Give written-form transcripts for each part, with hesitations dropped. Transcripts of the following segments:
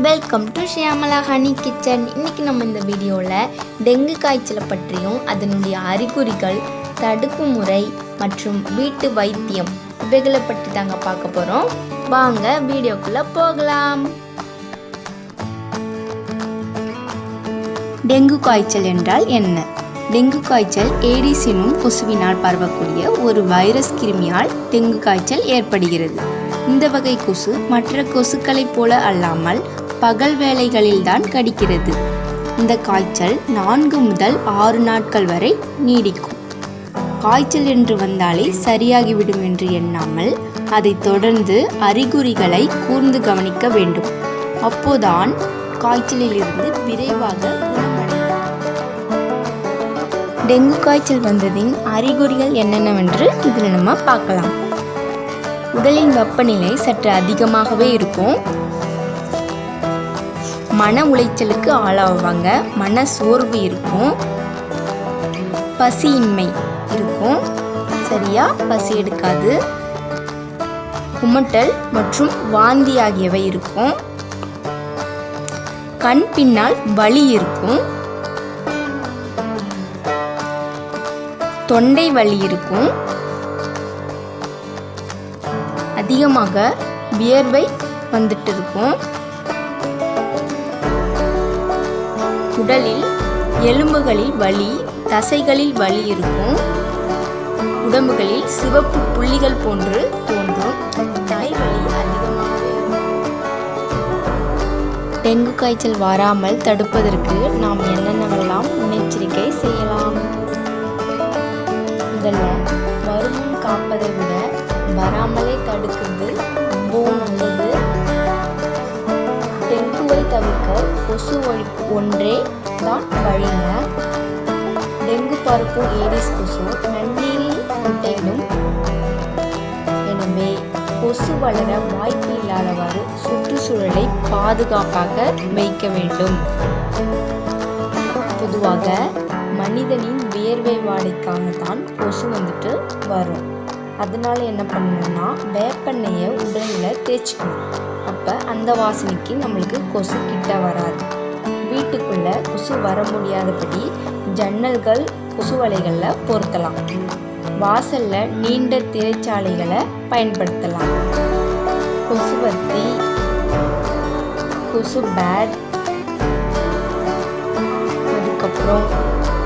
Welcome to Shyamala honey kitchen. இன்றைக்கி நம்ம இந்த வீடியோவில் டெங்கு காய்ச்சலை பற்றியும் அதனுடைய அறிகுறிகள், தடுப்பு முறை மற்றும் வீட்டு வைத்தியம் இவைகளை பற்றி தாங்க பார்க்க போகிறோம். வாங்க வீடியோக்குள்ளே போகலாம். டெங்கு காய்ச்சல் என்றால் என்ன? டெங்கு காய்ச்சல் ஏடிஸ் எனும் கொசுவினால் பரவக்கூடிய ஒரு வைரஸ் கிருமியால் டெங்கு காய்ச்சல் ஏற்படுகிறது. இந்த வகை கொசு மற்ற கொசுக்களைப் போல அல்லாமல் பகல் வேளைகளில்தான் கடிக்கிறது. இந்த காய்ச்சல் 4 முதல் 6 நாட்கள் வரை நீடிக்கும். காய்ச்சல் என்று வந்தாலே சரியாகிவிடும் என்று எண்ணாமல் அதை தொடர்ந்து அறிகுறிகளை கூர்ந்து கவனிக்க வேண்டும். அப்போதான் காய்ச்சலில் இருந்து விரைவாக குணமடையும். டெங்கு காய்ச்சல் வந்ததின் அறிகுறிகள் என்னென்னவென்று இதில் நம்ம பார்க்கலாம். உடலின் வெப்பநிலை சற்று அதிகமாகவே இருக்கும். மன உளைச்சலுக்கு ஆளாவாங்க. மன சோர்வு இருக்கும். பசியின்மை இருக்கும். சரியா பசி எடுக்காது. குமட்டல் மற்றும் வாந்தி ஆகியவை இருக்கும். கண் பின்னால் வலி இருக்கும். தொண்டை வலி இருக்கும். அதிகமாக வியர்வை வந்துட்டு இருக்கும். உடலில் எலும்புகளில் வலி, தசைகளில் வலி இருக்கும். உடம்புகளில் சிவப்பு புள்ளிகள் போன்று தோன்றும். தலைவலி அதிகமாக இருக்கும். டெங்கு காய்ச்சல் வராமல் தடுப்பதற்கு நாம் என்னென்னவெல்லாம் முன்னெச்சரிக்கை செய்யலாம்? முதல்ல வருமுன் காப்பதை விட வராமலே தடுக்கிறது ரொம்பவும் நல்லது. டெங்குவை தவிர்க்க கொசு ஒழிப்பு ஒன்றே தான் வழிங்க. டெங்கு பரப்பும் ஏடிஸ் கொசு நன்னீரில் முட்டையிடும். எனவே கொசு வளர வாய்ப்பு இல்லாதவாறு சுற்றுச்சூழலை பாதுகாப்பாக வைக்க வேண்டும். பொதுவாக மனிதனின் வியர்வை வாடைக்காகத்தான் கொசு வரும். அதனால என்ன பண்ணணும்னா வேப்பெண்ணெயை உடலில் தேய்ச்சிக்கணும். அப்போ அந்த வாசனைக்கு நம்மளுக்கு கொசு கிட்ட வராது. வீட்டுக்குள்ளே கொசு வர முடியாதபடி ஜன்னல்கள் கொசு வலைகளில் பொருத்தலாம். வாசலில் நீண்ட திரைச்சாலைகளை பயன்படுத்தலாம். கொசுவத்தி, கொசு பேட், அதுக்கப்புறம்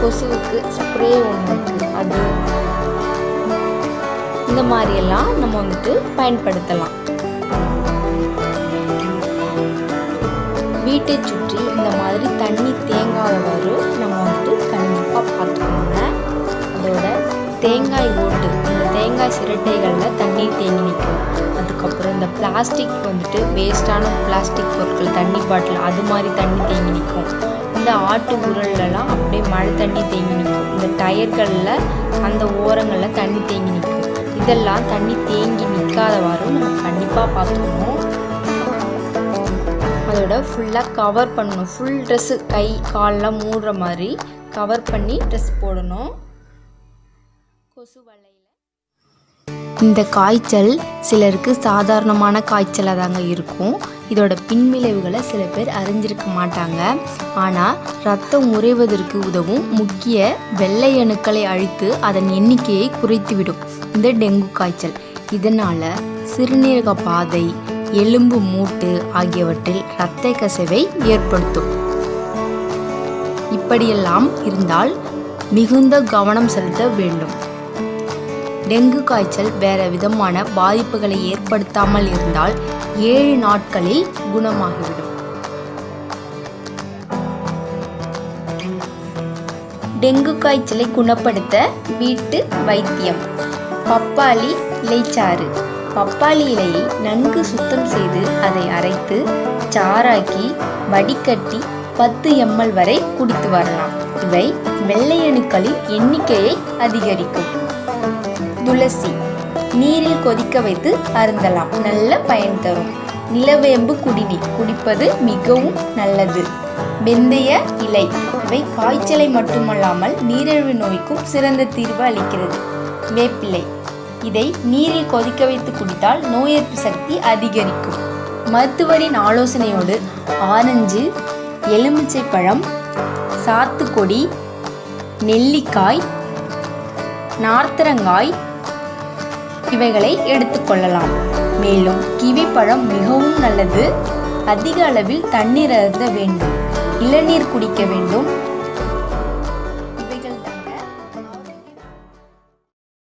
கொசுவுக்கு ஸ்ப்ரே ஒன்று இருக்குது, அது இந்த மாதிரியெல்லாம் நம்ம பயன்படுத்தலாம். வீட்டை சுற்றி இந்த மாதிரி தண்ணி தேங்காதவாறு நம்ம கண்டிப்பாக பார்த்துக்கோங்க. அதோட தேங்காய் ஓட்டு, இந்த தேங்காய் சிரட்டைகளில் தண்ணீர் தேங்கி நிற்கும். அதுக்கப்புறம் இந்த பிளாஸ்டிக் வேஸ்டான பிளாஸ்டிக் பொருட்கள், தண்ணி பாட்டில், அது மாதிரி தண்ணி தேங்கி நிற்கும். இந்த ஆட்டு உரல்லாம் அப்படியே மழை தண்ணி தேங்கி நிற்கும். இந்த டயர்களில் அந்த ஓரங்களில் தண்ணி தேங்கி நிற்கும். இதெல்லாம் தண்ணி தேங்கி நிற்காதவாறு நம்ம கண்டிப்பாக பார்த்துக்கணும். அதோட ஃபுல்லாக கவர் பண்ணணும். ஃபுல் ட்ரெஸ்ஸு, கை காலெலாம் மூடுற மாதிரி கவர் பண்ணி ட்ரெஸ் போடணும். கொசு வலையில் இந்த காய்ச்சல் சிலருக்கு சாதாரணமான காய்ச்சலாக தாங்க இருக்கும். இதோட பின்விளைவுகளை சில பேர் அறிஞ்சிருக்க மாட்டாங்க. ஆனால் ரத்தம் உறைவதற்கு உதவும் முக்கிய வெள்ளை அணுக்களை அழித்து அதன் எண்ணிக்கையை குறைத்துவிடும் இந்த டெங்கு காய்ச்சல். இதனால் சிறுநீரக பாதை, எலும்பு மூட்டு ஆகியவற்றில் இரத்த கசிவை ஏற்படுத்தும். இப்படியெல்லாம் இருந்தால் மிகுந்த கவனம் செலுத்த வேண்டும். டெங்கு காய்ச்சல் வேறு விதமான பாதிப்புகளை ஏற்படுத்தாமல் இருந்தால் 7 நாட்களில் குணமாகிவிடும். டெங்கு காய்ச்சலை குணப்படுத்த வீட்டு வைத்தியம். பப்பாளி இலைச்சாறு. பப்பாளி இலையை நன்கு சுத்தம் செய்து அதை அரைத்து சாறாக்கி வடிகட்டி 10 ml வரை குடித்து வரலாம். இவை வெள்ளை அணுக்களின் எண்ணிக்கையை அதிகரிக்கும். துளசி நீரில் கொதிக்க வைத்து அருந்தலாம். நல்ல பயன் தரும். நிலவேம்பு குடிநீர் குடிப்பது மிகவும் நல்லது. வெந்தய இலை, இவை காய்ச்சலை மட்டுமல்லாமல் நீரிழிவு நோய்க்கும் சிறந்த தீர்வு அளிக்கிறது. வேப்பிலை, இதை நீரில் கொதிக்க வைத்து குடித்தால் நோய் எதிர்ப்பு சக்தி அதிகரிக்கும். மருத்துவரின் ஆலோசனையோடு ஆரஞ்சு, எலுமிச்சை பழம், சாத்துக்கொடி, நெல்லிக்காய், நார்த்தரங்காய் இவைகளை எடுத்துக்கொள்ளலாம். மேலும் கிவி பழம் மிகவும் நல்லது. அதிக அளவில் தண்ணீர் அருந்த வேண்டும். இளநீர் குடிக்க வேண்டும்.